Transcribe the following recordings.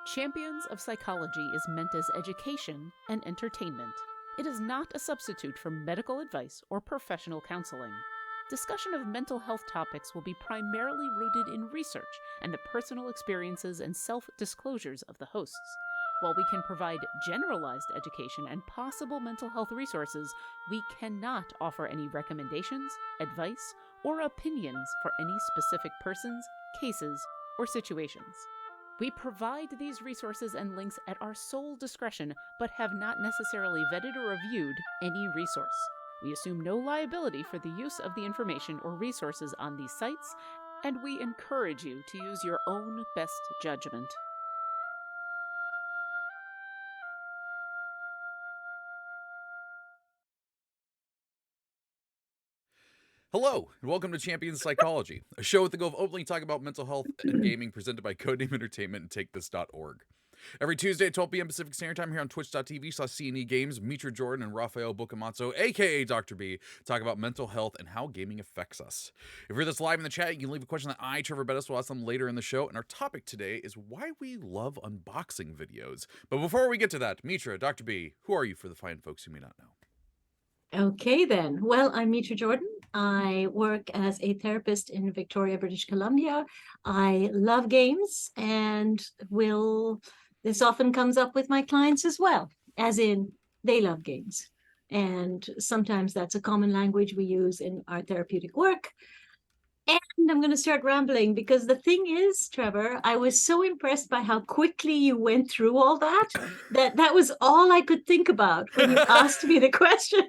Champions of Psychology is meant as education and entertainment. It is not a substitute for medical advice or professional counseling. Discussion of mental health topics will be primarily rooted in research and the personal experiences and self-disclosures of the hosts. While we can provide generalized education and possible mental health resources, we cannot offer any recommendations, advice, or opinions for any specific persons, cases, or situations. We provide these resources and links at our sole discretion, but have not necessarily vetted or reviewed any resource. We assume no liability for the use of the information or resources on these sites, and we encourage you to use your own best judgment. Hello, and welcome to Champions Psychology, a show with the goal of openly talking about mental health and gaming presented by Codename Entertainment and TakeThis.org. Every Tuesday at 12 p.m. Pacific Standard Time here on twitch.tv/CNE Games, Mitra Jordan and Raffael Boccamazzo, aka Dr. B, talk about mental health and how gaming affects us. If you're with us live in the chat, you can leave a question that I, Treavor Bettis, will ask them later in the show, and our topic today is why we love unboxing videos. But before we get to that, Mitra, Dr. B, who are you for the fine folks who may not know? Okay, then. Well, I'm Mitra Jordan. I work as a therapist in Victoria, British Columbia. I love games and this often comes up with my clients as well, as in they love games. And sometimes that's a common language we use in our therapeutic work. And I'm going to start rambling because the thing is, Trevor, I was so impressed by how quickly you went through all that was all I could think about when you asked me the question.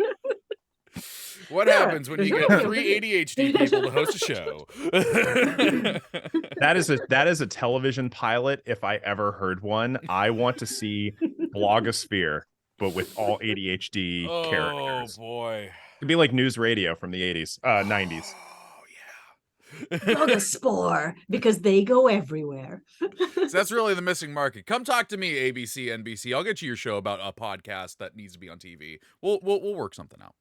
What happens when you get 3 ADHD people to host a show? That is a television pilot if I ever heard one. I want to see Blogosphere, but with all ADHD characters. Oh boy. It'd be like news radio from the 80s, 90s. Blogosphere, because they go everywhere. So that's really the missing market. Come talk to me, ABC, NBC. I'll get you your show about a podcast that needs to be on TV. We'll work something out.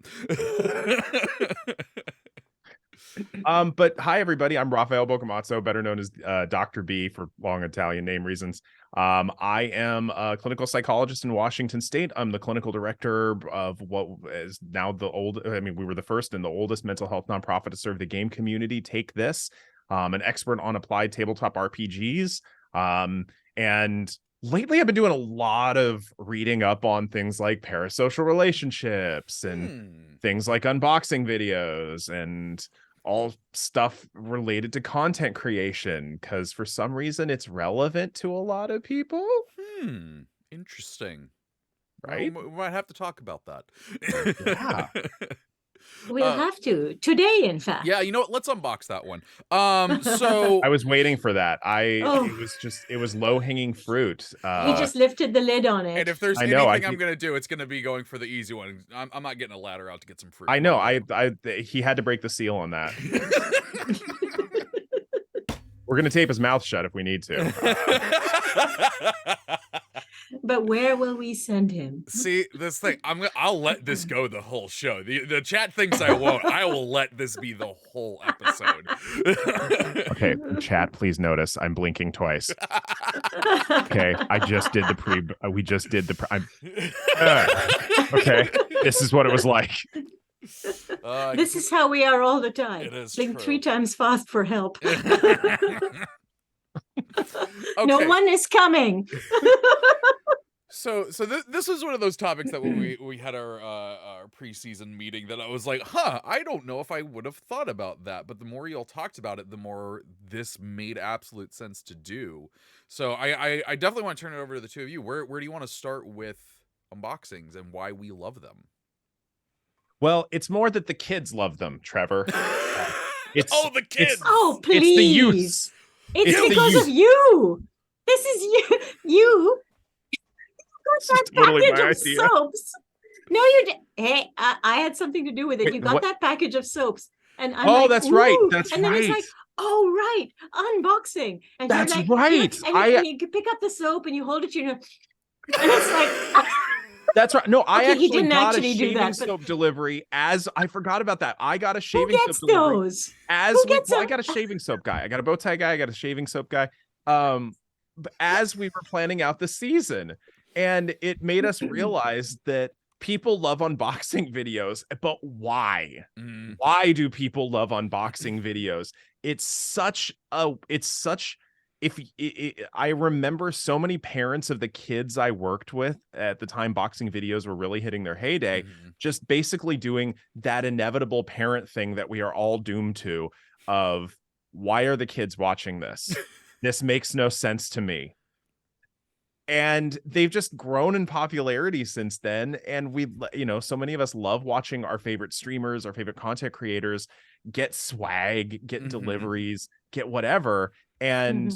But hi everybody, I'm Raffael Boccamazzo, better known as Dr. B for long Italian name reasons. I am a clinical psychologist in Washington State. I'm the clinical director of what is now we were the first and the oldest mental health nonprofit to serve the game community. Take This, an expert on applied tabletop RPGs. And lately I've been doing a lot of reading up on things like parasocial relationships and things like unboxing videos and all stuff related to content creation, because for some reason it's relevant to a lot of people. Interesting. Right? Well, we might have to talk about that. Yeah. We'll have to today, in fact. Yeah, you know what? Let's unbox that one. So I was waiting for that. It was low-hanging fruit. He just lifted the lid on it. And if there's anything I'm gonna do, it's gonna be going for the easy one. I'm not getting a ladder out to get some fruit. I know. He had to break the seal on that. We're gonna tape his mouth shut if we need to. But where will we send him? See, this thing, I'll let this go the whole show. The chat thinks I won't. I will let this be the whole episode. Okay, chat, please notice I'm blinking twice. Okay, okay, this is what it was like. This is how we are all the time. It is Blink true. 3 times fast for help. Okay. No one is coming. So this is one of those topics that when we had our preseason meeting that I was like, I don't know if I would have thought about that. But the more y'all talked about it, the more this made absolute sense to do. So I definitely want to turn it over to the two of you. Where do you want to start with unboxings and why we love them? Well, it's more that the kids love them, Trevor. The kids! Oh, please. It's the youth. It's because of you. This is you. You got that totally package my of idea. soaps. No, you did. Hey, I had something to do with it. Wait, You got what? that package of soaps. And I'm like, That's right. "Ooh." That's and then right. it's like, oh, right. Unboxing. And you're That's like, right. And you pick up the soap and you hold it to your nose. And it's like... That's right. No, I Okay, he actually didn't got actually a do shaving that, but- soap delivery. As I forgot about that, I got a Who shaving gets soap delivery. those? As Who we, gets well, I them? got a shaving soap guy. I got a bow tie guy. I got a shaving soap guy. as we were planning out the season, and it made us realize that people love unboxing videos, but why? Mm. Why do people love unboxing videos? I remember so many parents of the kids I worked with at the time boxing videos were really hitting their heyday, just basically doing that inevitable parent thing that we are all doomed to of, why are the kids watching this? This makes no sense to me. And they've just grown in popularity since then. And so many of us love watching our favorite streamers, our favorite content creators get swag, get deliveries, get whatever. And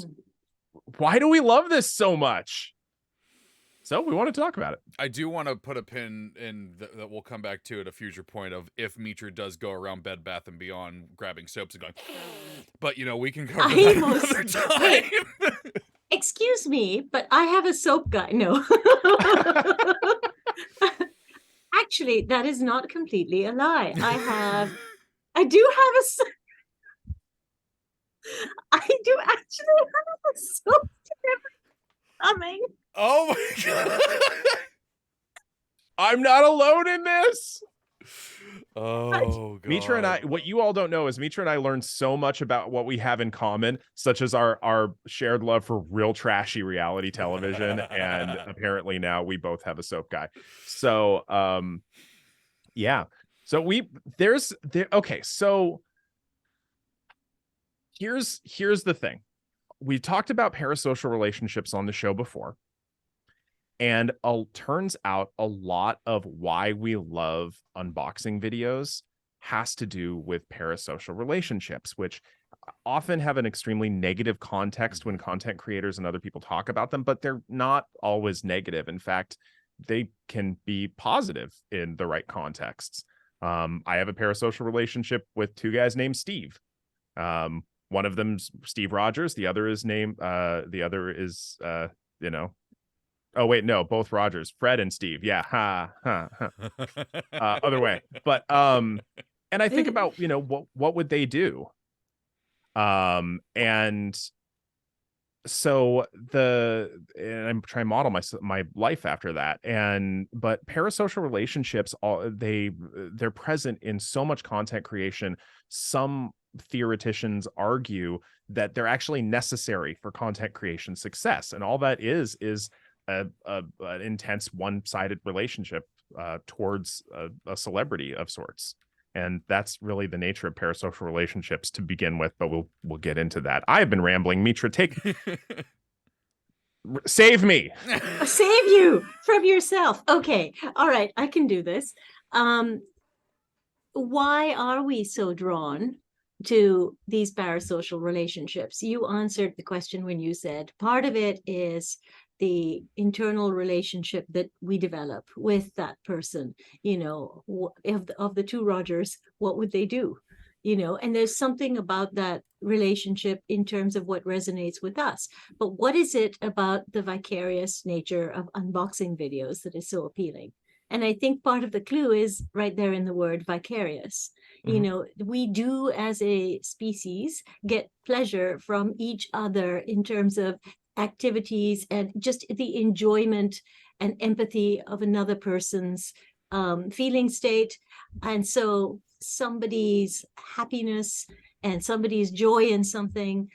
why do we love this so much? So we want to talk about it. I do want to put a pin in that we'll come back to at a future point of if Mitra does go around Bed Bath & Beyond grabbing soaps and going, but we can cover that another time. Excuse me, but I have a soap guy. No. Actually, that is not completely a lie. I do actually have a soap delivery coming. Oh my God. I'm not alone in this. Oh God. Mitra and I, what you all don't know is Mitra and I learned so much about what we have in common, such as our shared love for real trashy reality television. And apparently now we both have a soap guy. So, yeah. So okay. So here's the thing. We've talked about parasocial relationships on the show before. And turns out a lot of why we love unboxing videos has to do with parasocial relationships, which often have an extremely negative context when content creators and other people talk about them, but they're not always negative. In fact, they can be positive in the right contexts. I have a parasocial relationship with two guys named Steve. One of them's Steve Rogers. The other is oh wait, no, both Rogers, Fred and Steve. Yeah, other way. But and I think about what would they do, and so and I'm trying to model my life after that. But parasocial relationships, they're present in so much content creation. Some theoreticians argue that they're actually necessary for content creation success, and all that is an intense one-sided relationship towards a celebrity of sorts. And that's really the nature of parasocial relationships to begin with, but we'll get into that. I've been rambling. Mitra, save me. Save you from yourself. Okay. All right. I can do this. Why are we so drawn to these parasocial relationships? You answered the question when you said part of it is the internal relationship that we develop with that person. Of the two Rogers, what would they do? And there's something about that relationship in terms of what resonates with us. But what is it about the vicarious nature of unboxing videos that is so appealing? And I think part of the clue is right there in the word vicarious. We do as a species get pleasure from each other in terms of activities and just the enjoyment and empathy of another person's feeling state. And so somebody's happiness and somebody's joy in something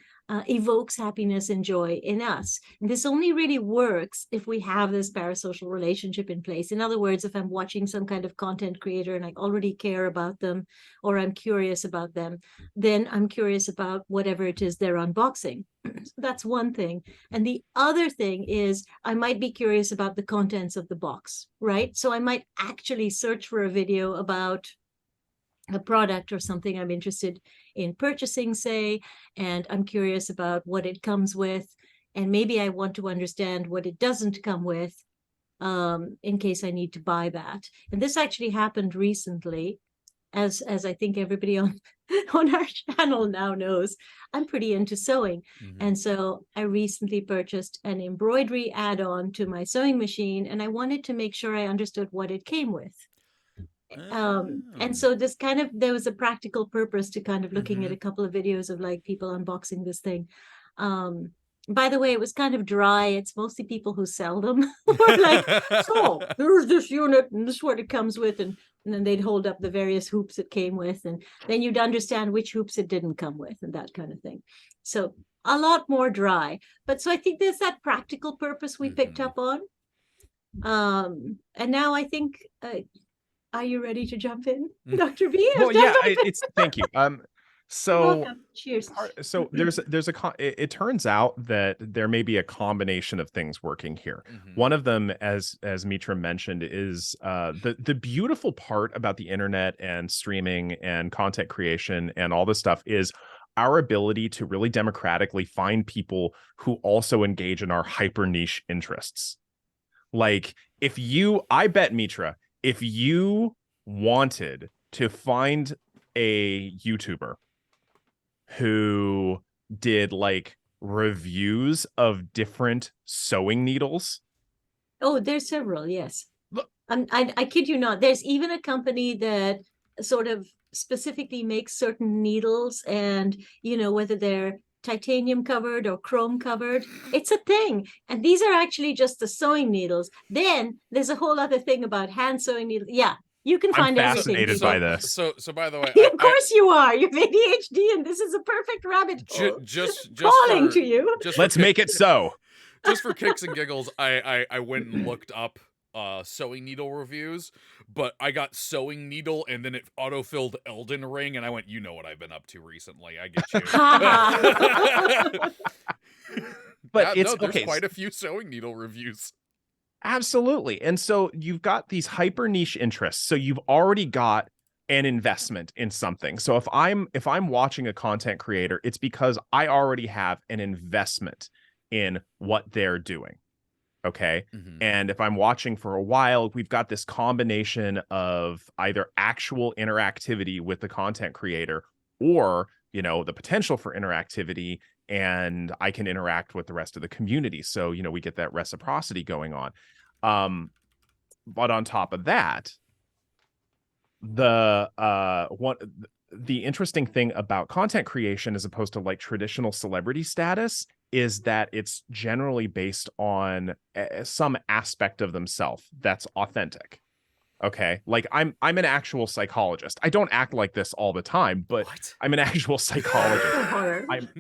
evokes happiness and joy in us. And this only really works if we have this parasocial relationship in place. In other words, if I'm watching some kind of content creator and I already care about them, or I'm curious about them, then I'm curious about whatever it is they're unboxing. So that's one thing. And the other thing is I might be curious about the contents of the box, right? So I might actually search for a video about a product or something I'm interested in purchasing, say, and I'm curious about what it comes with, and maybe I want to understand what it doesn't come with in case I need to buy that. And this actually happened recently, as I think everybody on our channel now knows. I'm pretty into sewing. And so I recently purchased an embroidery add-on to my sewing machine, and I wanted to make sure I understood what it came with. And so there was a practical purpose to kind of looking at a couple of videos of like people unboxing this thing. By the way, it was kind of dry. It's mostly people who sell them. Like, so there's this unit and this is what it comes with. And then they'd hold up the various hoops it came with. And then you'd understand which hoops it didn't come with and that kind of thing. So a lot more dry. But so I think there's that practical purpose we picked up on. And now I think, are you ready to jump in, Dr. B? Well, yeah, thank you. So cheers. So it turns out that there may be a combination of things working here. One of them, as Mitra mentioned, is the beautiful part about the internet and streaming and content creation and all this stuff is our ability to really democratically find people who also engage in our hyper niche interests. Like I bet, Mitra, if you wanted to find a YouTuber who did like reviews of different sewing needles. Oh, there's several, yes. I kid you not. There's even a company that sort of specifically makes certain needles, and whether they're titanium covered or chrome covered, it's a thing. And these are actually just the sewing needles. Then there's a whole other thing about hand sewing needles. Yeah. You can find everything. I'm fascinated by this. So by the way, of course you are. You've ADHD, and this is a perfect rabbit hole. Just calling to you. Let's make it so. Just for kicks and giggles, I went and looked up sewing needle reviews, but I got sewing needle, and then it autofilled Elden Ring, and I went, you know what I've been up to recently. I get you. But there's quite a few sewing needle reviews. Absolutely. And so you've got these hyper niche interests. So you've already got an investment in something. So if I'm watching a content creator, it's because I already have an investment in what they're doing. Okay. And if I'm watching for a while, we've got this combination of either actual interactivity with the content creator or, the potential for interactivity, and I can interact with the rest of the community. So, we get that reciprocity going on. But on top of that, the interesting thing about content creation as opposed to like traditional celebrity status is that it's generally based on some aspect of themselves that's authentic. Okay, like I'm an actual psychologist. I don't act like this all the time, but I'm an actual psychologist.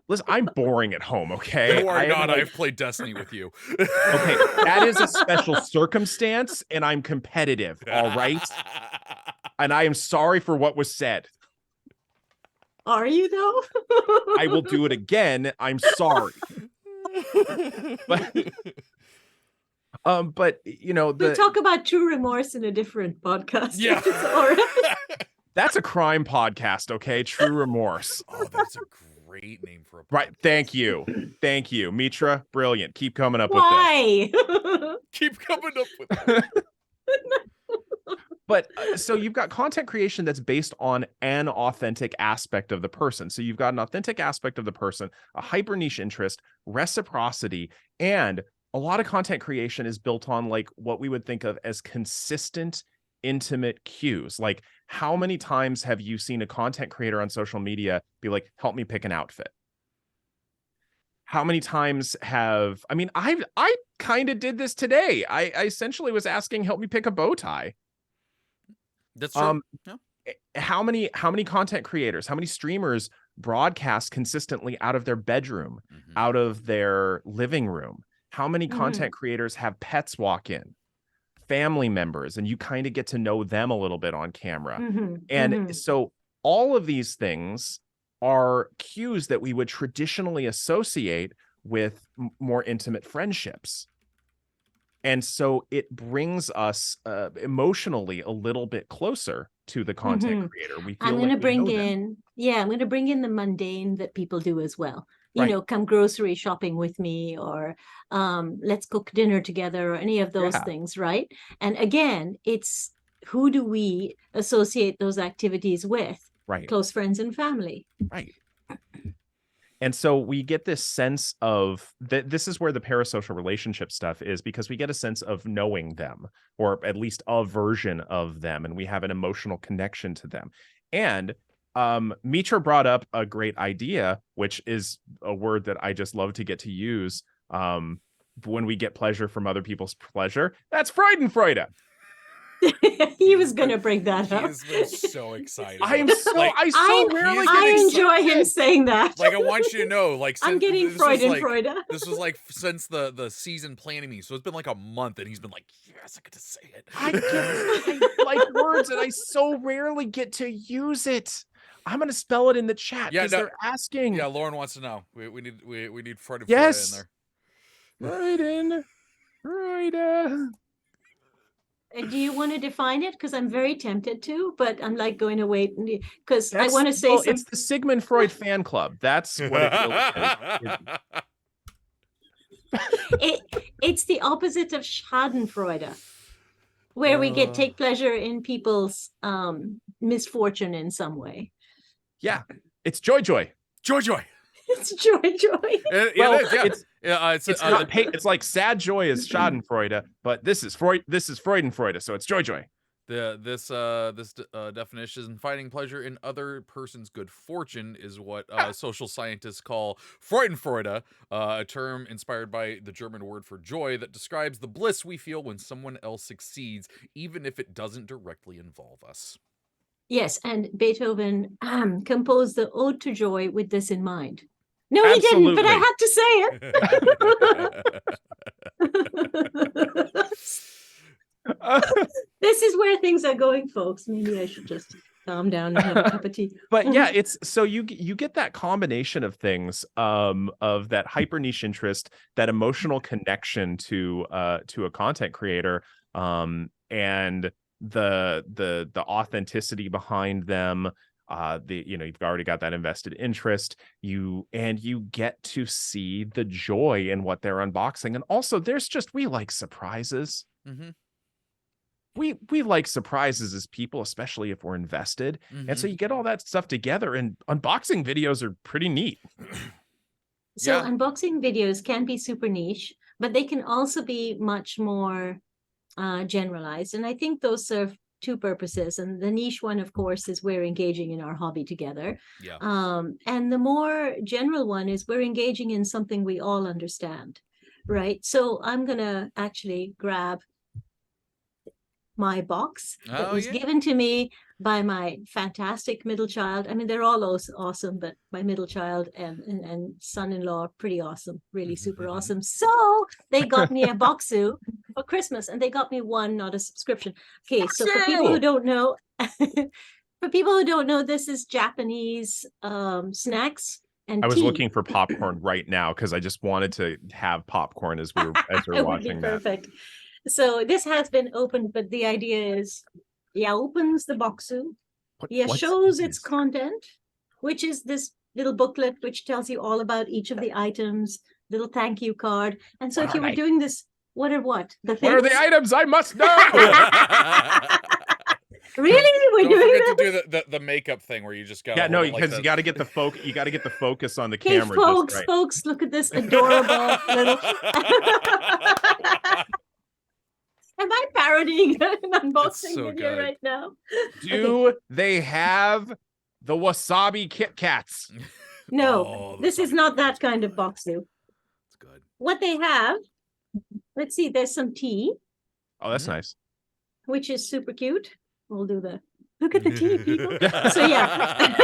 Listen, I'm boring at home, okay? You are not. I've played Destiny with you. Okay, that is a special circumstance, and I'm competitive, all right? And I am sorry for what was said. Are you, though? I will do it again. I'm sorry. But we'll talk about true remorse in a different podcast. Yeah. That's a crime podcast, okay? True remorse. Oh, that's a great name for a podcast. Right. Thank you, Mitra. Brilliant. Keep coming up with this. Keep coming up with it. But so you've got content creation that's based on an authentic aspect of the person. So you've got an authentic aspect of the person, a hyper niche interest, reciprocity, and a lot of content creation is built on like what we would think of as consistent, intimate cues. Like, how many times have you seen a content creator on social media be like, help me pick an outfit? How many times I kind of did this today. I essentially was asking, help me pick a bow tie. That's true. Yeah. How many content creators, how many streamers broadcast consistently out of their bedroom, out of their living room? How many content creators have pets walk in, family members, and you kind of get to know them a little bit on camera? So all of these things are cues that we would traditionally associate with more intimate friendships. And so it brings us emotionally a little bit closer to the content creator. We feel I'm going to bring in the mundane that people do as well. You know, come grocery shopping with me, or let's cook dinner together, or any of those things, right? And again, it's who do we associate those activities with? Right. Close friends and family. Right. And so we get this sense of that this is where the parasocial relationship stuff is, because we get a sense of knowing them, or at least a version of them, and we have an emotional connection to them. And Mitra brought up a great idea, which is a word that I just love to get to use. When we get pleasure from other people's pleasure, that's Freudenfreude. He was gonna bring that He up. has been so excited. I rarely I get enjoy him saying that. Like, I want you to know, like, since, I'm getting Freudenfreude. This was like since the season planning me, so it's been like a month, and he's been like, yes, I get to say it. I like words, and I so rarely get to use it. I'm gonna spell it in the chat because they're asking. Yeah, Lauren wants to know. We need Freudenfreude Yes. in there. Freudenfreude. Do you want to define it? Because I'm very tempted to, but I'm like going to wait because I want to say something. It's the Sigmund Freud fan club. That's what it really is. It's the opposite of Schadenfreude, where we take pleasure in people's misfortune in some way. Yeah, it's joy. It's joy. It's like sad joy is Schadenfreude, but this is Freudenfreude, so it's joy. This definition, finding pleasure in other person's good fortune, is what social scientists call Freudenfreude, a term inspired by the German word for joy that describes the bliss we feel when someone else succeeds, even if it doesn't directly involve us. Yes, and Beethoven composed the Ode to Joy with this in mind. No, Absolutely. He didn't, but I had to say it. This is where things are going, folks. Maybe I should just calm down and have a cup of tea. But yeah, it's so you get that combination of things, of that hyper niche interest, that emotional connection to a content creator, and the authenticity behind them. You've already got that invested interest. You get to see the joy in what they're unboxing, and also we like surprises. Mm-hmm. We like surprises as people, especially if we're invested. Mm-hmm. And so you get all that stuff together, and unboxing videos are pretty neat. So unboxing videos can be super niche, but they can also be much more generalized. And I think those serve two purposes. And the niche one, of course, is we're engaging in our hobby together. Yeah. And the more general one is we're engaging in something we all understand, right? So I'm going to actually grab my box that was given to me by my fantastic middle child. I mean, they're all awesome, but my middle child and son-in-law are pretty awesome, really super awesome. So they got me a Boxu for Christmas, and they got me one, not a subscription. Okay, so for people who don't know, this is Japanese snacks and I was tea. looking for popcorn right now because I just wanted to have popcorn as we're watching that. Perfect. So this has been opened, but the idea is, opens the Boxu. Shows its content, which is this little booklet which tells you all about each of the items, little thank you card. And so if you were doing this, what are the items I must know? Really? We're doing that? To do the makeup thing where you just got because you got to get the focus on the camera. Folks, look at this adorable little. Am I parodying an unboxing video right now? Do they have the wasabi Kit Kats? No, this is not that kind of Boxu. It's good. What they have, let's see, there's some tea. Oh, that's nice. Which is super cute. We'll do look at the tea, people. So yeah.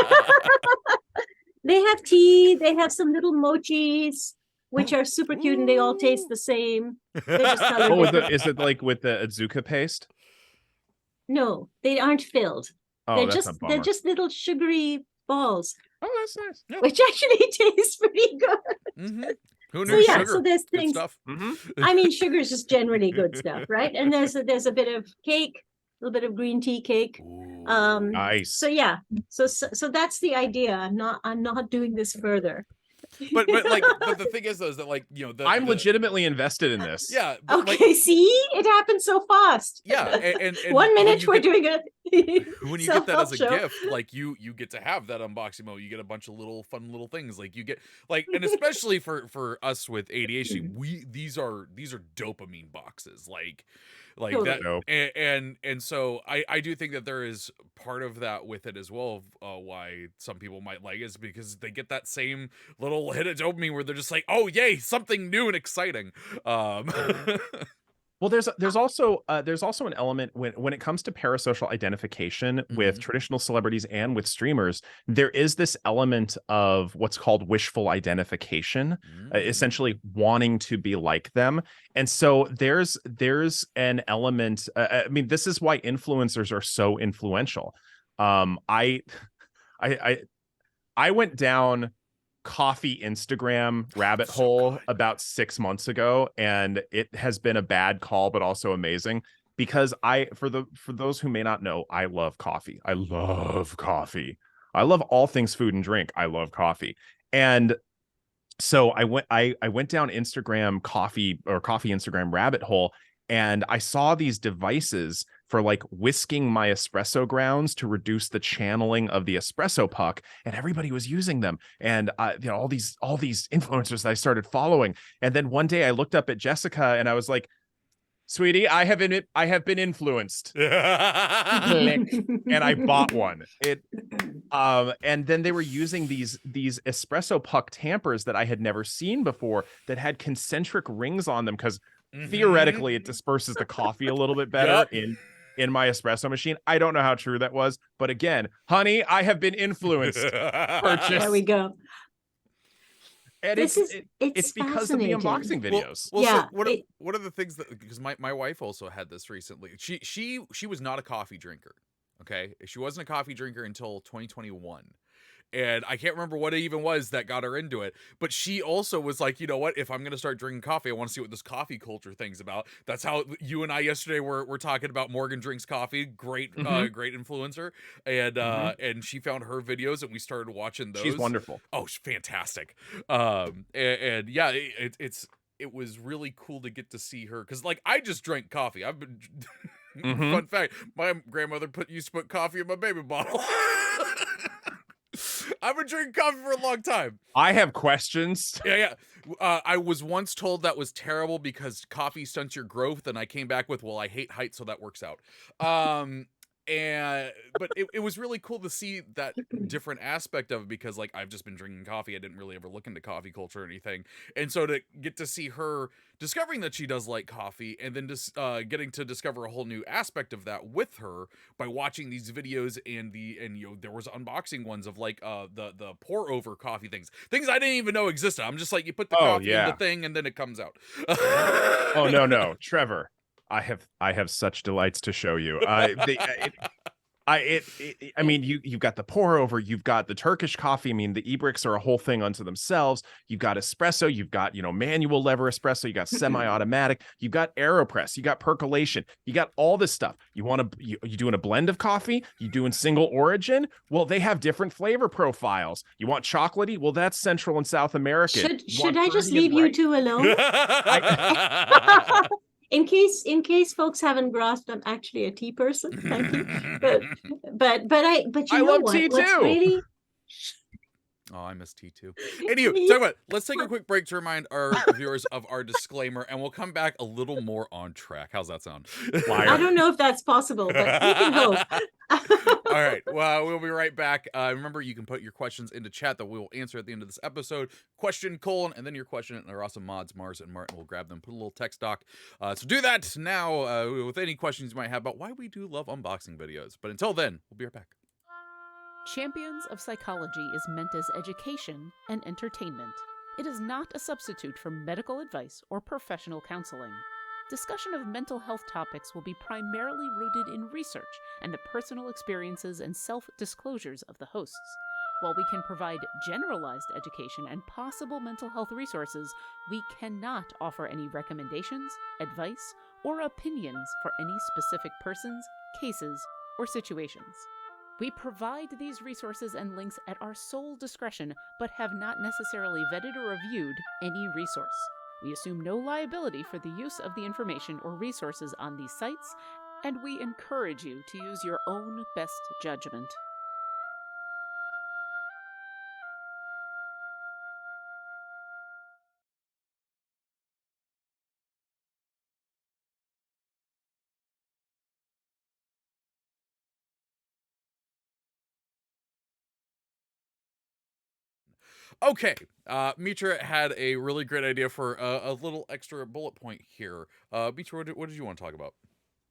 They have tea, they have some little mochis, which are super cute, and they all taste the same. They're just is it like with the Azuka paste? No, they aren't filled. Oh, they're just little sugary balls. Oh, that's nice. Yeah. Which actually tastes pretty good. Mm-hmm. Who knew sugar? So there's things. Good stuff. Mm-hmm. I mean, sugar is just generally good stuff, right? And there's a bit of cake, a little bit of green tea cake. Nice. So yeah, so that's the idea. I'm not doing this further. But the thing is though, is that I'm legitimately invested in this. Yeah. Okay, see, it happened so fast. Yeah, and 1 minute we're doing it. When you get that as a gift, you get to have that unboxing mode. You get a bunch of fun little things. You get and especially for us with ADHD, these are dopamine boxes. like Totally. that. Nope. And so I do think that there is part of that with it as well, why some people might like it, is because they get that same little hit of dopamine where they're just like, oh yay, something new and exciting. Well, there's also an element when it comes to parasocial identification with Mhm. traditional celebrities and with streamers. There is this element of what's called wishful identification, essentially wanting to be like them. And so there's an element. I mean, this is why influencers are so influential. I I I went down coffee Instagram rabbit So hole good. about 6 months ago, and it has been a bad call, but also amazing because for those who may not know, I love coffee. I love coffee. I love all things food and drink. I love coffee. And so I went down coffee Instagram rabbit hole, and I saw these devices for like whisking my espresso grounds to reduce the channeling of the espresso puck, and everybody was using them. And all these influencers that I started following. And then one day I looked up at Jessica and I was like, sweetie, I have been influenced. Click. And I bought one. And then they were using these espresso puck tampers that I had never seen before that had concentric rings on them because theoretically it disperses the coffee a little bit better in my espresso machine. I don't know how true that was, but again, honey, I have been influenced. Purchase. There we go. And This is it's because of the fascinating. unboxing videos. Well, Yeah, so one of the things that, because my wife also had this recently. She was not a coffee drinker. Okay, she wasn't a coffee drinker until 2021. And I can't remember what it even was that got her into it. But she also was like, you know what? If I'm going to start drinking coffee, I want to see what this coffee culture thing's about. That's how you and I yesterday were talking about Morgan Drinks Coffee. Great, great influencer. And she found her videos and we started watching those. She's wonderful. Oh, she's fantastic. And yeah, it was really cool to get to see her. Because, like, I just drank coffee. I've been... Fun fact, my grandmother used to put coffee in my baby bottle. I've been drinking coffee for a long time. I have questions. Yeah. I was once told that was terrible because coffee stunts your growth, and I came back with, well, I hate height, so that works out. But it was really cool to see that different aspect of it because, like, I've just been drinking coffee. I didn't really ever look into coffee culture or anything. And so to get to see her discovering that she does like coffee and then just getting to discover a whole new aspect of that with her by watching these videos and there was unboxing ones of like the pour over coffee things I didn't even know existed. I'm just like, you put the coffee in the thing and then it comes out. Oh no, Trevor. I have such delights to show you. I mean, you've got the pour over, you've got the Turkish coffee. I mean, the e-bricks are a whole thing unto themselves. You've got espresso, you've got, manual lever espresso, you got semi-automatic, you've got AeroPress, you got percolation, you got all this stuff. You doing a blend of coffee? You doing single origin? Well, they have different flavor profiles. You want chocolatey? Well, that's Central and South American. Should I just leave you two alone? In case folks haven't grasped, I'm actually a tea person. Thank you. But you I know love what? tea What's too. really... Oh, I miss tea too. Anyway, talk about it. Let's take a quick break to remind our viewers of our disclaimer, and we'll come back a little more on track. How's that sound? I don't know if that's possible, but we can hope. All right. Well, we'll be right back. Remember, you can put your questions into chat that we will answer at the end of this episode. Question, and then your question, and our awesome mods, Mars and Martin, will grab them, put a little text doc. So do that now with any questions you might have about why we do love unboxing videos. But until then, we'll be right back. Champions of Psychology is meant as education and entertainment. It is not a substitute for medical advice or professional counseling. Discussion of mental health topics will be primarily rooted in research and the personal experiences and self-disclosures of the hosts. While we can provide generalized education and possible mental health resources, we cannot offer any recommendations, advice, or opinions for any specific persons, cases, or situations. We provide these resources and links at our sole discretion, but have not necessarily vetted or reviewed any resource. We assume no liability for the use of the information or resources on these sites, and we encourage you to use your own best judgment. Okay. Mitra had a really great idea for a little extra bullet point here. Mitra, what did you want to talk about?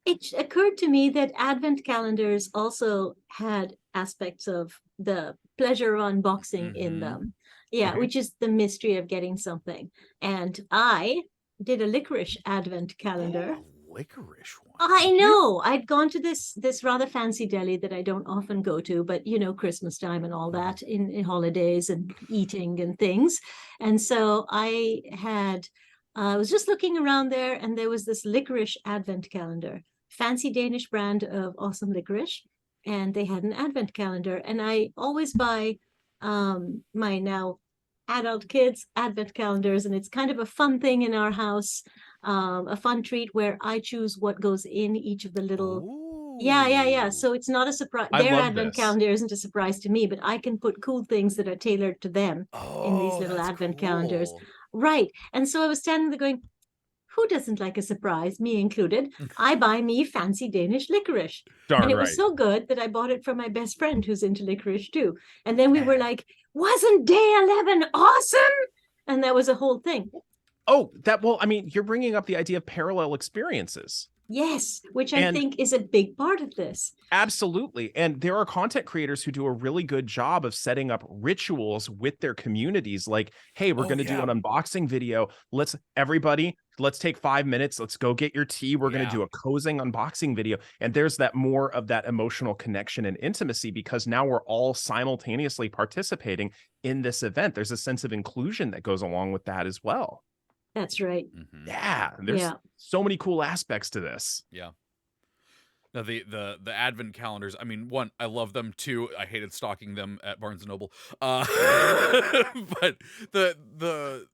It occurred to me that Advent calendars also had aspects of the pleasure of unboxing in them. Yeah, Okay. which is the mystery of getting something. And I did a licorice Advent calendar. Licorice one. I know. I'd gone to this rather fancy deli that I don't often go to, but you know, Christmas time and all that in holidays and eating and things. And so I was just looking around there, and there was this licorice Advent calendar, fancy Danish brand of awesome licorice, and they had an Advent calendar. And I always buy my now adult kids Advent calendars, and it's kind of a fun thing in our house, a fun treat where I choose what goes in each of the little. Yeah. So it's not a surprise. I Their love Advent this. calendar isn't a surprise to me, but I can put cool things that are tailored to them in these little that's Advent calendars. cool. Right. And so I was standing there going, who doesn't like a surprise, me included? I buy me fancy Danish licorice. Darn And it right. was so good that I bought it for my best friend who's into licorice too. And then we were like, wasn't day 11 awesome? And that was a whole thing. Oh, well, I mean, you're bringing up the idea of parallel experiences. Yes, which I And- think is a big part of this. Absolutely. And there are content creators who do a really good job of setting up rituals with their communities. Like, hey, we're going to do an unboxing video. Let's take 5 minutes. Let's go get your tea. We're going to do a cozying unboxing video. And there's that more of that emotional connection and intimacy, because now we're all simultaneously participating in this event. There's a sense of inclusion that goes along with that as well. That's right. Yeah. There's so many cool aspects to this. Yeah. Now the Advent calendars, I mean, one, I love them. Two, I hated stalking them at Barnes and Noble. But the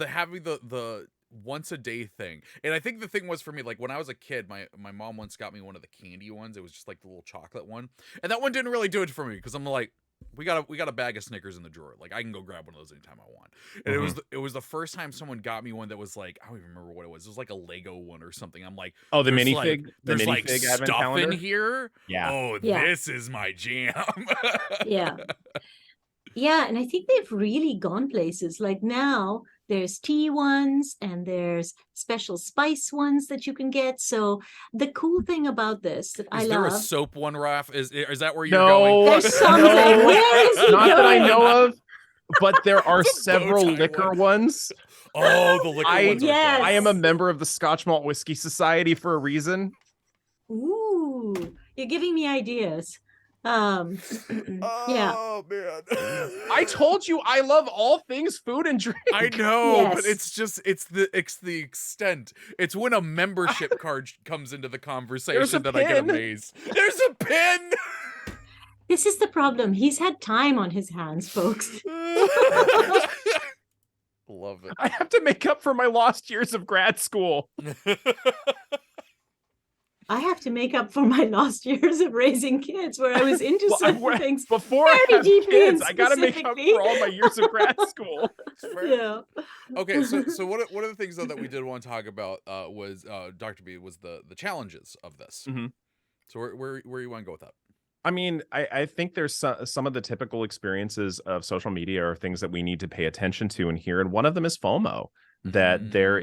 having the once a day thing. And I think the thing was for me, like when I was a kid, my mom once got me one of the candy ones. It was just like the little chocolate one. And that one didn't really do it for me, because I'm like, we got a bag of Snickers in the drawer. Like I can go grab one of those anytime I want. And it was the first time someone got me one that was like, I don't even remember what it was. It was like a Lego one or something. I'm like, oh, the there's minifig, there's like Advent stuff calendar in here. Yeah. Oh, Yeah. this is my jam. Yeah, and I think they've really gone places. Like now there's tea ones and there's special spice ones that you can get. So the cool thing about this that I Is there love, a soap one, Raph? Is that where you're No, going? there's something. no, Where is he not that I going? know of, but there are The several bow tie liquor one. ones. Oh, the liquor ones are Yes. dope. I am a member of the Scotch Malt Whiskey Society for a reason. Ooh, you're giving me ideas. Yeah. Oh man. I told you I love all things food and drink. I know, but Yes. it's the extent. It's when a membership card comes into the There's a conversation that I get pin. amazed. There's a pin. This is the problem. He's had time on his hands, folks. Love it. I have to make up for my lost years of grad school. I have to make up for my lost years of raising kids where I was into certain things. Before I very have deeply kids, and I gotta make up specifically. for all my years of grad school. Yeah. Okay, so one of the things though that we did want to talk about was Dr. B was the challenges of this. Mhm. So where you want to go with that? I mean, I think there's some of the typical experiences of social media are things that we need to pay attention to in here. And one of them is FOMO, that there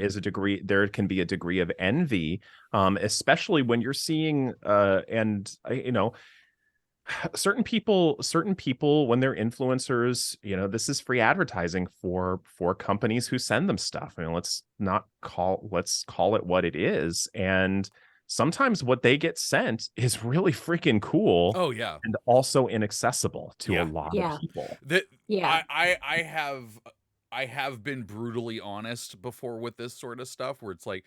can be a degree of envy, especially when you're seeing, certain people, when they're influencers, this is free advertising for companies who send them stuff. I mean, let's call it what it is. And sometimes what they get sent is really freaking cool. Oh yeah, and also inaccessible to a lot of people. I have been brutally honest before with this sort of stuff, where it's like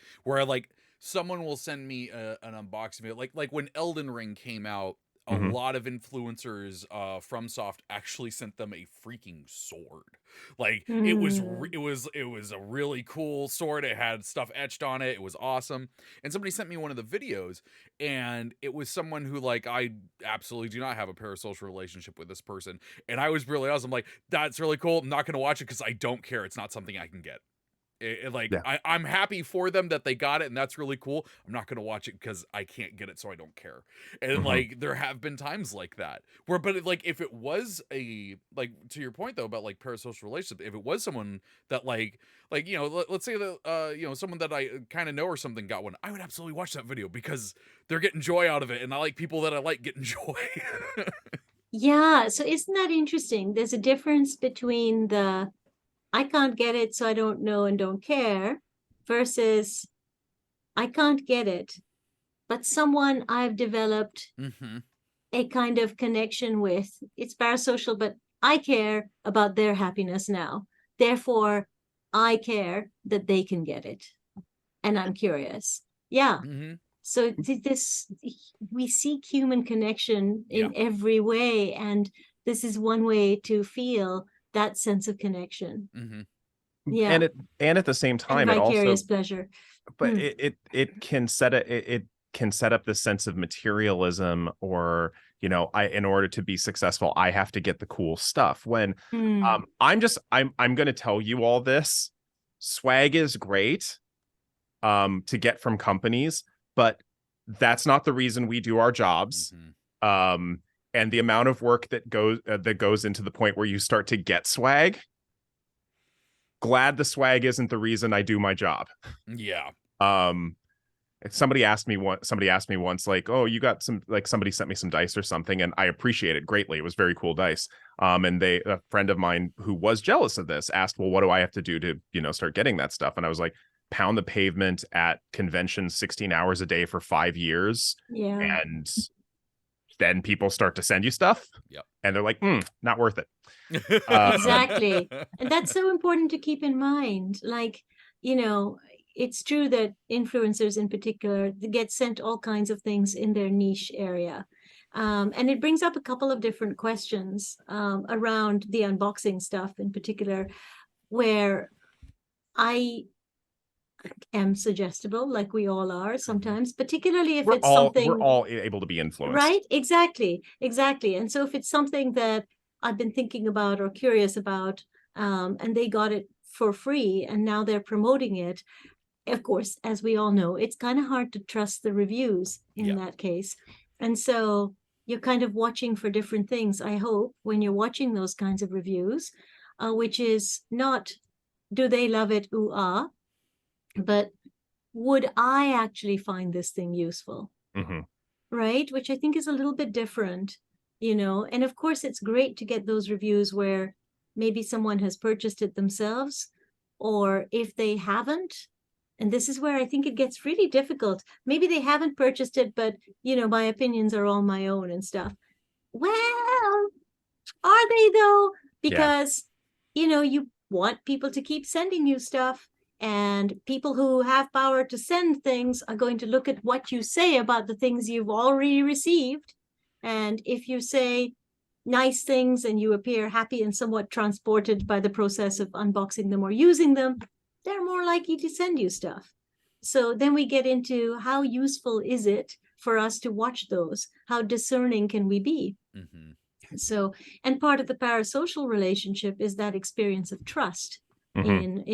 someone will send me an unboxing video, like when Elden Ring came out. A lot of influencers from Soft actually sent them a freaking sword. Like it was a really cool sword. It had stuff etched on it. It was awesome. And somebody sent me one of the videos, and it was someone who, like, I absolutely do not have a parasocial relationship with this person. And I was really awesome. Like, that's really cool. I'm not going to watch it because I don't care. It's not something I can get. I'm happy for them that they got it, and that's really cool. I'm not gonna watch it because I can't get it, so I don't care. And like there have been times like that where, but like if it was a, like, to your point though about like parasocial relationship, if it was someone that like you know, let's say that you know, someone that I kind of know or something got one, I would absolutely watch that video because they're getting joy out of it, and I like people that I like getting joy. Yeah, so isn't that interesting? There's a difference between the I can't get it, so I don't know and don't care, versus I can't get it, but someone I've developed a kind of connection with. It's parasocial, but I care about their happiness now. Therefore, I care that they can get it. And I'm curious. Yeah. So this, we seek human connection in every way. And this is one way to feel that sense of connection. Yeah. And at the same time, and vicarious it also pleasure. But it can set it can set up this sense of materialism, or you know, in order to be successful, I have to get the cool stuff. When I'm going to tell you all this. Swag is great to get from companies, but that's not the reason we do our jobs. And the amount of work that goes into the point where you start to get swag. Glad the swag isn't the reason I do my job. Yeah. Somebody asked me once, like, oh, you got some, like, somebody sent me some dice or something, and I appreciate it greatly. It was very cool dice. And a friend of mine who was jealous of this asked, well, what do I have to do to, you know, start getting that stuff? And I was like, pound the pavement at conventions 16 hours a day for 5 years. Yeah. And then people start to send you stuff. Yep. And they're like, not worth it. Exactly. And that's so important to keep in mind. Like, you know, it's true that influencers in particular get sent all kinds of things in their niche area. And it brings up a couple of different questions around the unboxing stuff in particular, where I am suggestible, like we all are sometimes, particularly if it's something we're all able to be influenced. Right? Exactly. And so if it's something that I've been thinking about or curious about, and they got it for free and now they're promoting it, of course, as we all know, it's kind of hard to trust the reviews in that case. And so you're kind of watching for different things, I hope, when you're watching those kinds of reviews, which is not, do they love it, ooh, ah, but would I actually find this thing useful? Right? Which I think is a little bit different, you know. And of course, it's great to get those reviews where maybe someone has purchased it themselves, or if they haven't, and this is where I think it gets really difficult. Maybe they haven't purchased it, but, you know, my opinions are all my own and stuff. Well, are they though? Because, you know, you want people to keep sending you stuff. And people who have power to send things are going to look at what you say about the things you've already received. And if you say nice things and you appear happy and somewhat transported by the process of unboxing them or using them, they're more likely to send you stuff. So then we get into how useful is it for us to watch those? How discerning can we be? So, and part of the parasocial relationship is that experience of trust in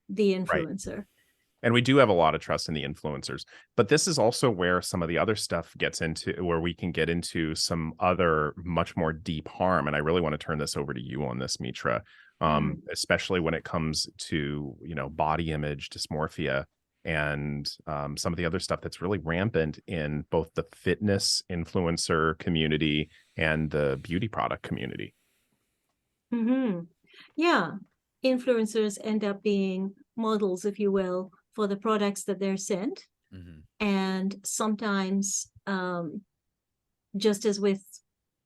the influencer. Right. And we do have a lot of trust in the influencers, but this is also where some of the other stuff gets into, where we can get into some other much more deep harm. And I really want to turn this over to you on this, Mitra, especially when it comes to, you know, body image dysmorphia and some of the other stuff that's really rampant in both the fitness influencer community and the beauty product community. Yeah. Influencers end up being models, if you will, for the products that they're sent. And sometimes, just as with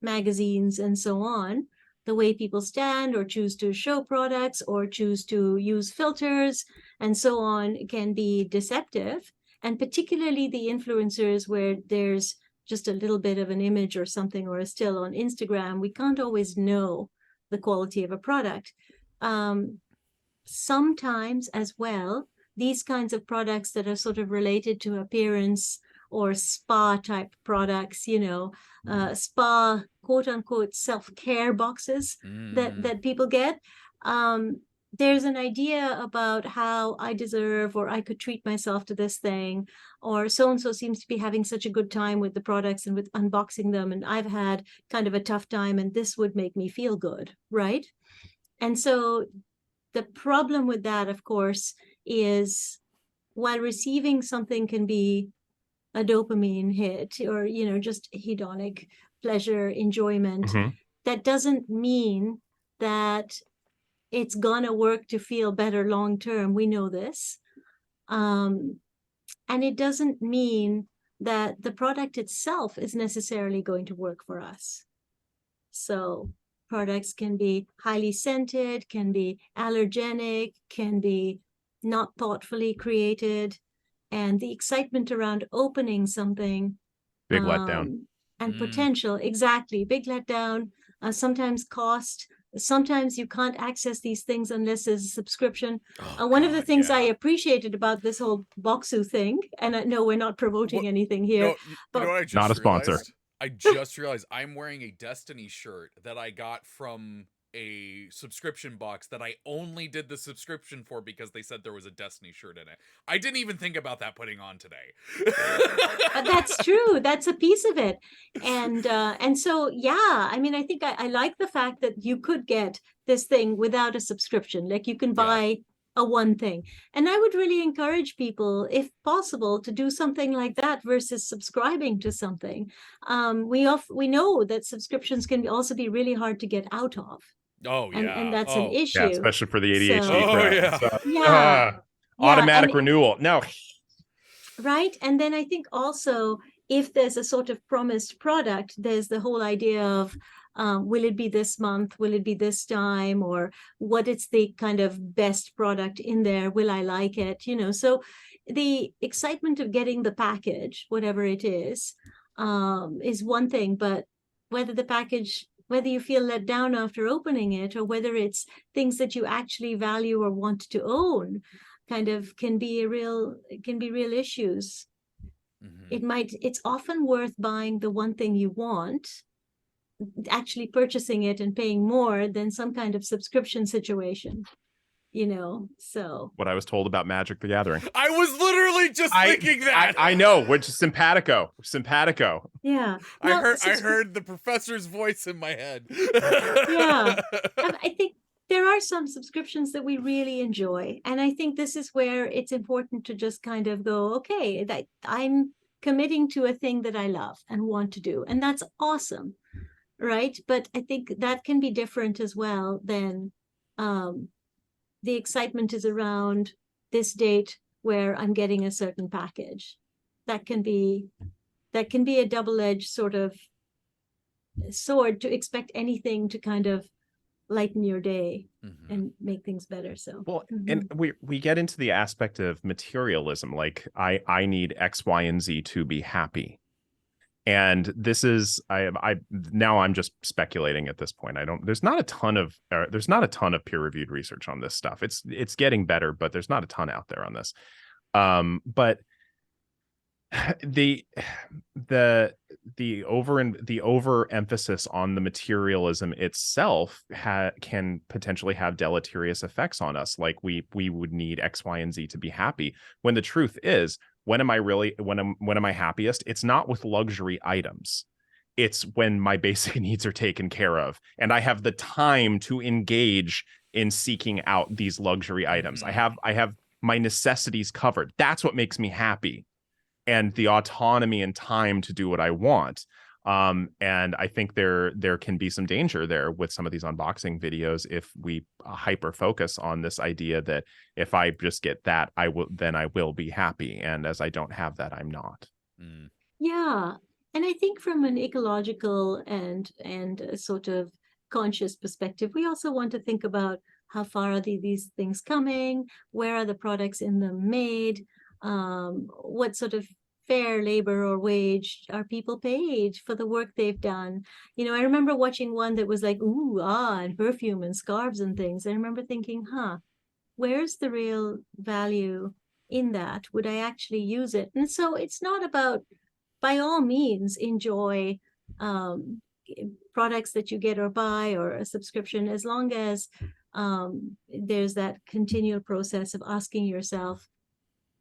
magazines and so on, the way people stand or choose to show products or choose to use filters and so on can be deceptive. And particularly the influencers where there's just a little bit of an image or something or a still on Instagram, we can't always know the quality of a product. Sometimes as well, these kinds of products that are sort of related to appearance or spa type products, you know, spa quote unquote self-care boxes that people get, there's an idea about how I deserve, or I could treat myself to this thing, or so-and-so seems to be having such a good time with the products and with unboxing them, and I've had kind of a tough time, and this would make me feel good, right? And so the problem with that, of course, is while receiving something can be a dopamine hit, or, just hedonic pleasure, enjoyment, that doesn't mean that it's gonna work to feel better long term. We know this. And it doesn't mean that the product itself is necessarily going to work for us. So products can be highly scented, can be allergenic, can be not thoughtfully created. And the excitement around opening something, Big letdown. and potential, exactly, big letdown, sometimes cost. Sometimes you can't access these things unless there's a subscription. One of the things I appreciated about this whole Boccamazzo thing, and I know we're not promoting anything here, but you know what I just not a sponsor. Realized? I just realized I'm wearing a Destiny shirt that I got from a subscription box that I only did the subscription for because they said there was a Destiny shirt in it. I didn't even think about that putting on today. That's true. That's a piece of it. And so, yeah, I mean, I think I like the fact that you could get this thing without a subscription. Like, you can buy a one thing. And I would really encourage people, if possible, to do something like that versus subscribing to something. We know that subscriptions can also be really hard to get out of. Oh, yeah. And that's an issue. Yeah, especially for the ADHD crowd. Yeah. Automatic renewal. No. Right. And then I think also, if there's a sort of promised product, there's the whole idea of, will it be this month? Will it be this time? Or what is the kind of best product in there? Will I like it? So the excitement of getting the package, whatever it is one thing, but whether you feel let down after opening it, or whether it's things that you actually value or want to own, kind of can be real issues. It's often worth buying the one thing you want, actually purchasing it and paying more than some kind of subscription situation. So what I was told about Magic the Gathering. I was literally just thinking that. I know, which is simpatico. Yeah. I heard the professor's voice in my head. Yeah. And I think there are some subscriptions that we really enjoy. And I think this is where it's important to just kind of go, okay, that I'm committing to a thing that I love and want to do. And that's awesome. Right. But I think that can be different as well than the excitement is around this date where I'm getting a certain package. That can be a double-edged sort of sword, to expect anything to kind of lighten your day and make things better. So and we get into the aspect of materialism, like I need X, Y, and Z to be happy. And this is I'm just speculating at this point. There's not a ton of peer-reviewed research on this stuff. It's getting better, but there's not a ton out there on this. But the overemphasis on the materialism itself can potentially have deleterious effects on us. Like we would need X, Y, and Z to be happy, when the truth is, when am I happiest? It's not with luxury items. It's when my basic needs are taken care of and I have the time to engage in seeking out these luxury items. I have my necessities covered. That's what makes me happy. And the autonomy and time to do what I want. And I think there can be some danger there with some of these unboxing videos if we hyper focus on this idea that if I just get that, I will be happy. And as I don't have that, I'm not. Yeah. And I think from an ecological and a sort of conscious perspective, we also want to think about how far are these things coming? Where are the products in them made? What sort of fair labor or wage are people paid for the work they've done? I remember watching one that was like, and perfume and scarves and things. I remember thinking, where's the real value in that? Would I actually use it? And so it's not about, by all means, enjoy products that you get or buy or a subscription, as long as there's that continual process of asking yourself,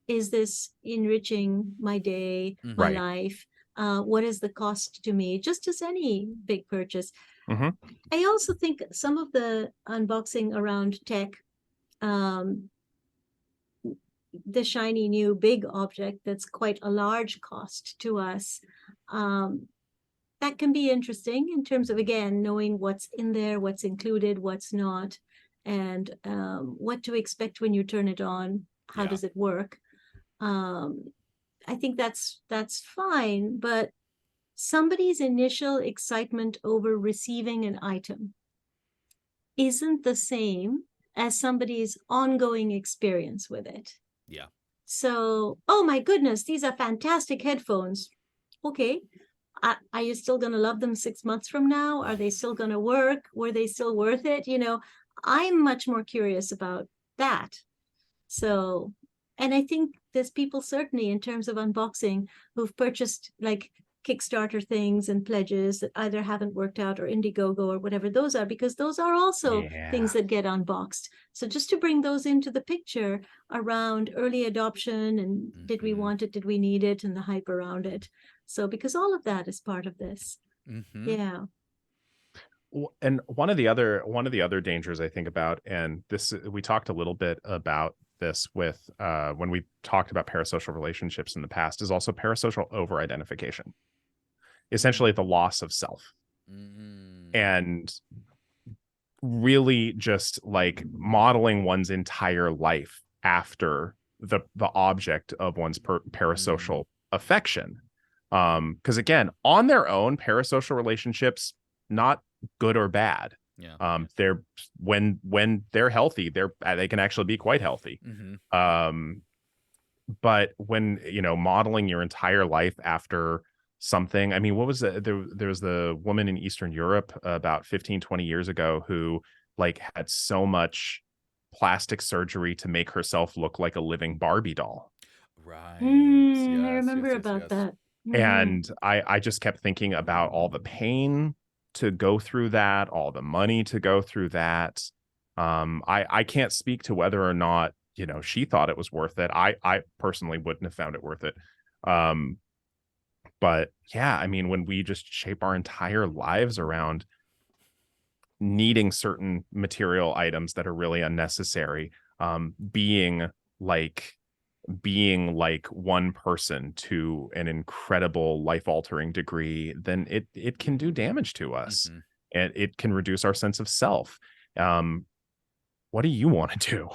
is this enriching my day, my Right. life? What is the cost to me? Just as any big purchase. Mm-hmm. I also think some of the unboxing around tech, the shiny new big object that's quite a large cost to us, that can be interesting in terms of, again, knowing what's in there, what's included, what's not, and what to expect when you turn it on. How Yeah. does it work? I think that's fine, but somebody's initial excitement over receiving an item isn't the same as somebody's ongoing experience with it. Yeah. So, oh my goodness, these are fantastic headphones. Okay. Are you still going to love them 6 months from now? Are they still going to work? Were they still worth it? You know, I'm much more curious about that. So, and I think there's people certainly in terms of unboxing who've purchased like Kickstarter things and pledges that either haven't worked out, or Indiegogo or whatever those are, because those are also things that get unboxed. So just to bring those into the picture around early adoption and did we want it, did we need it, and the hype around it. So because all of that is part of this. Yeah. And one of the other dangers I think about, and this, we talked a little bit about this with when we talked about parasocial relationships in the past, is also parasocial over-identification. Essentially the loss of self. And really just like modeling one's entire life after the object of one's parasocial affection. Because again, on their own, parasocial relationships, not good or bad. Yeah. They're when they're healthy, they can actually be quite healthy. But when, you know, modeling your entire life after something, I mean, what was there was the woman in Eastern Europe about 15-20 years ago who like had so much plastic surgery to make herself look like a living Barbie doll. Right. I remember about that. And I just kept thinking about all the pain to go through that, all the money to go through that. I can't speak to whether or not, you know, she thought it was worth it. I personally wouldn't have found it worth it. But yeah, I mean, when we just shape our entire lives around needing certain material items that are really unnecessary, being like one person to an incredible life-altering degree, then it can do damage to us, and it can reduce our sense of self. What do you want to do?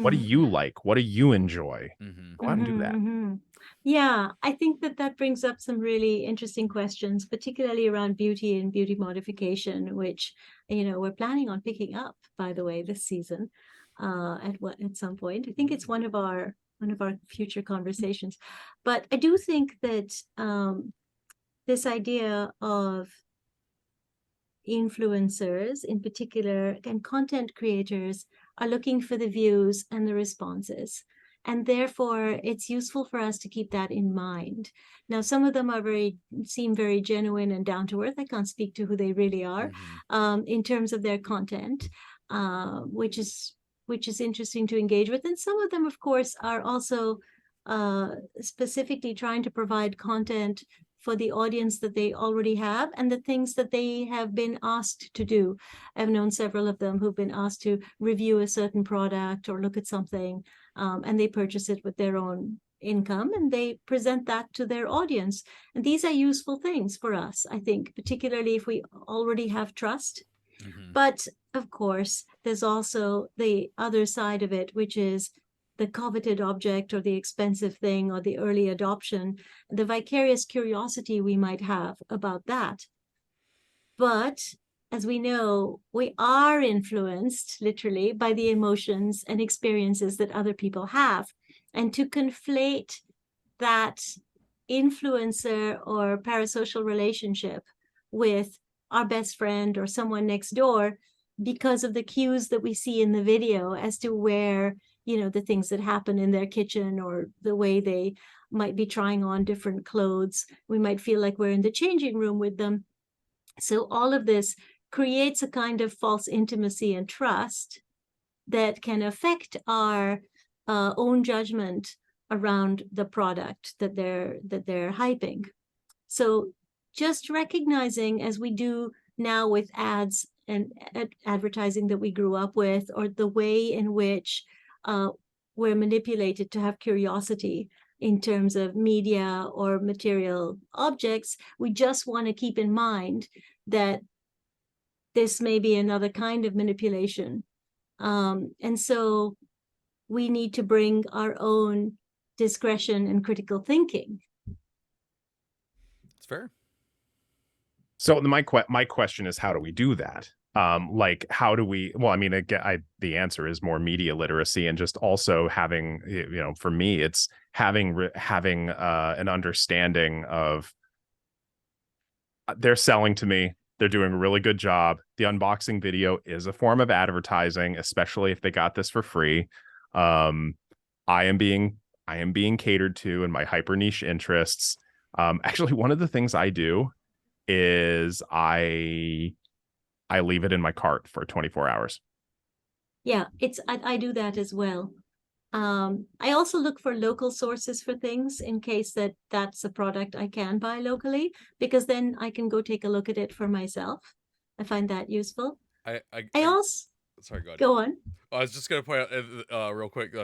What do you like? What do you enjoy? Go out and do that. Yeah, I think that brings up some really interesting questions, particularly around beauty and beauty modification, which, you know, we're planning on picking up, by the way, this season at some point. I think it's one of our future conversations. But I do think that this idea of influencers in particular and content creators are looking for the views and the responses. And therefore, it's useful for us to keep that in mind. Now, some of them seem very genuine and down to earth. I can't speak to who they really are in terms of their content, which is interesting to engage with. And some of them, of course, are also specifically trying to provide content for the audience that they already have and the things that they have been asked to do. I've known several of them who've been asked to review a certain product or look at something, and they purchase it with their own income and they present that to their audience. And these are useful things for us, I think, particularly if we already have trust. But of course, there's also the other side of it, which is the coveted object or the expensive thing or the early adoption, the vicarious curiosity we might have about that. But as we know, we are influenced literally by the emotions and experiences that other people have. And to conflate that influencer or parasocial relationship with our best friend or someone next door because of the cues that we see in the video as to where, you know, the things that happen in their kitchen or the way they might be trying on different clothes. We might feel like we're in the changing room with them. So all of this creates a kind of false intimacy and trust that can affect our own judgment around the product that they're hyping. So just recognizing, as we do now with ads and advertising that we grew up with, or the way in which we're manipulated to have curiosity in terms of media or material objects, we just want to keep in mind that this may be another kind of manipulation. And so we need to bring our own discretion and critical thinking. It's fair. So my question is, how do we do that? Like, how do we? Well, I mean, again, the answer is more media literacy, and just also having, for me, it's having an understanding of they're selling to me. They're doing a really good job. The unboxing video is a form of advertising, especially if they got this for free. I am being catered to in my hyper niche interests. Actually, one of the things I do is I leave it in my cart for 24 hours. Yeah, I do that as well. I also look for local sources for things in case that's a product I can buy locally, because then I can go take a look at it for myself. I find that useful. I also sorry, go ahead. Go on. I was just gonna point out real quick.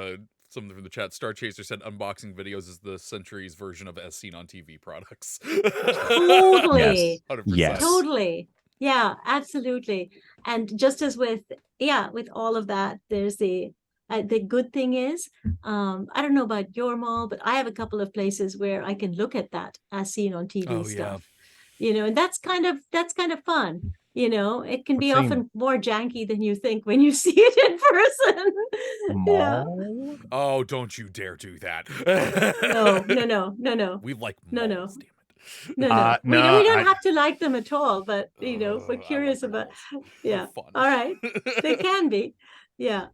Something from the chat. Star Chaser said unboxing videos is the century's version of as seen on TV products. Totally. Yes. 100%. Yes. Totally. Yeah, absolutely. And just as with all of that, there's the good thing is, I don't know about your mall, but I have a couple of places where I can look at that as seen on TV stuff. And that's kind of fun. It can be often more janky than you think when you see it in person. Mall? Yeah. Oh, don't you dare do that. No. We like No. malls, damn it. No. We don't have to like them at all, but we're curious about. Yeah. Fun. All right. They can be. Yeah.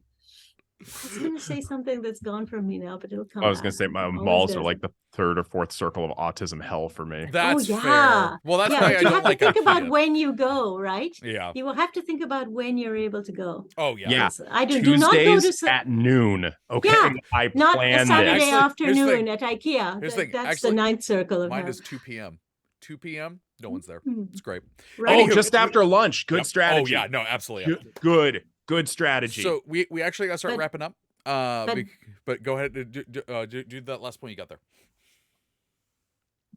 I was going to say something that's gone from me now, but it'll come. I was going to say my malls are like the third or fourth circle of autism hell for me. That's fair. Well, that's why I don't like to think about when you go, right? Yeah. You will have to think about when you're able to go. Oh yeah. Yeah. I do Tuesdays not go to at noon. Okay. Yeah. I not plan a Saturday this. afternoon at IKEA. That's Actually, the ninth circle of mine hell. is 2 p.m. 2 p.m. No one's there. It's great. Right. Oh, just after lunch. Good strategy. Oh yeah. No, absolutely. Good strategy. So we actually got to start wrapping up. But go ahead, do that last point you got there.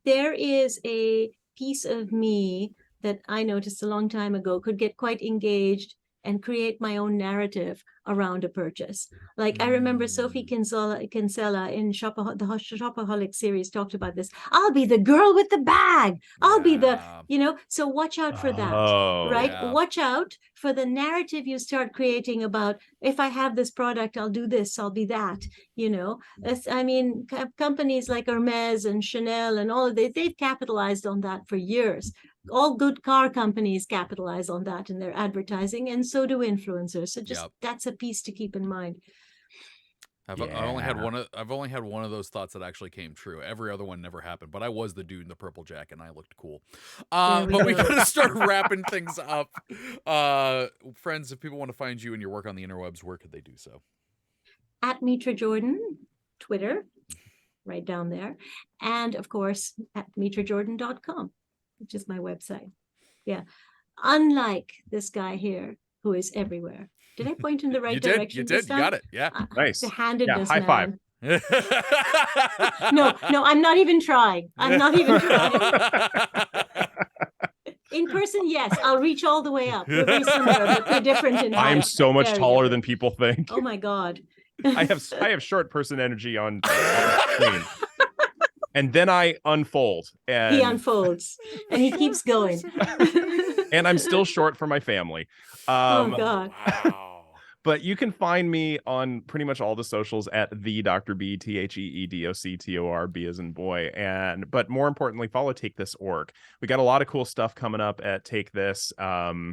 There is a piece of me that I noticed a long time ago could get quite engaged and create my own narrative around a purchase. Like I remember Sophie Kinsella in the Shopaholic series talked about this. I'll be the girl with the bag. I'll be the, so watch out for that, right? Yeah. Watch out for the narrative you start creating about, if I have this product, I'll do this, I'll be that, companies like Hermes and Chanel and all of they've capitalized on that for years. All good car companies capitalize on that in their advertising, and so do influencers. So just that's a piece to keep in mind. I've only had one of those thoughts that actually came true. Every other one never happened, but I was the dude in the purple jacket and I looked cool. We gotta start wrapping things up. Friends, if people want to find you and your work on the interwebs, where could they do so? At Mitra Jordan, Twitter, right down there. And of course, at mitrajordan.com. which is my website. Yeah. Unlike this guy here, who is everywhere. Did I point in the right direction? You did. You got it. Yeah. Nice. The handedness, high five. No, I'm not even trying. In person, yes, I'll reach all the way up. We're very similar, but we're different in height. I'm so much taller than people think. Oh my God. I have short person energy on screen. And then I unfold. And he unfolds. And he keeps going. And I'm still short for my family. Oh, God. Wow. But you can find me on pretty much all the socials at the Dr. B, TheeDoctorB as in boy. But more importantly, follow Take This org. We got a lot of cool stuff coming up at Take This. We're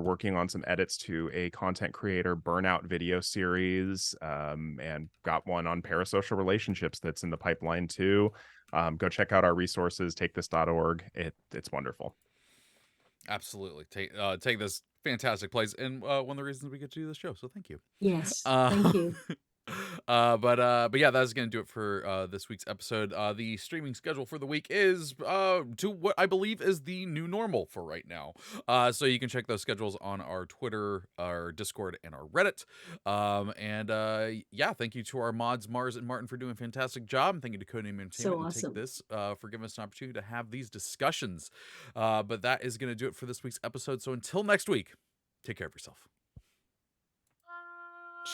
working on some edits to a content creator burnout video series, and got one on parasocial relationships that's in the pipeline too. Go check out our resources, takethis.org. It's wonderful. Absolutely. Take this fantastic place and one of the reasons we get to do this show. So thank you. Yes, thank you. But yeah, that's gonna do it for this week's episode. The streaming schedule for the week is to what I believe is the new normal for right now. So you can check those schedules on our Twitter, our Discord, and our Reddit. Yeah, thank you to our mods Mars and Martin for doing a fantastic job. And thank you to Codename Entertainment So and awesome. Take This for giving us an opportunity to have these discussions. But that is gonna do it for this week's episode. So until next week, take care of yourself.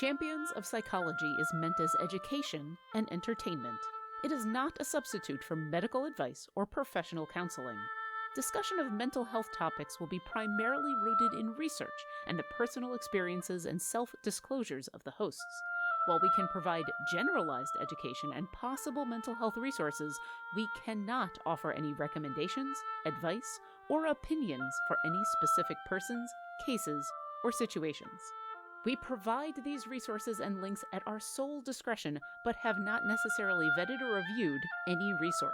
Champions of Psychology is meant as education and entertainment. It is not a substitute for medical advice or professional counseling. Discussion of mental health topics will be primarily rooted in research and the personal experiences and self-disclosures of the hosts. While we can provide generalized education and possible mental health resources, we cannot offer any recommendations, advice, or opinions for any specific persons, cases, or situations. We provide these resources and links at our sole discretion, but have not necessarily vetted or reviewed any resource.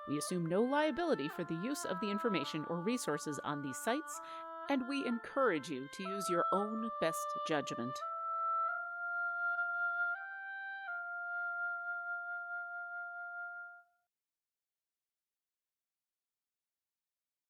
We assume no liability for the use of the information or resources on these sites, and we encourage you to use your own best judgment.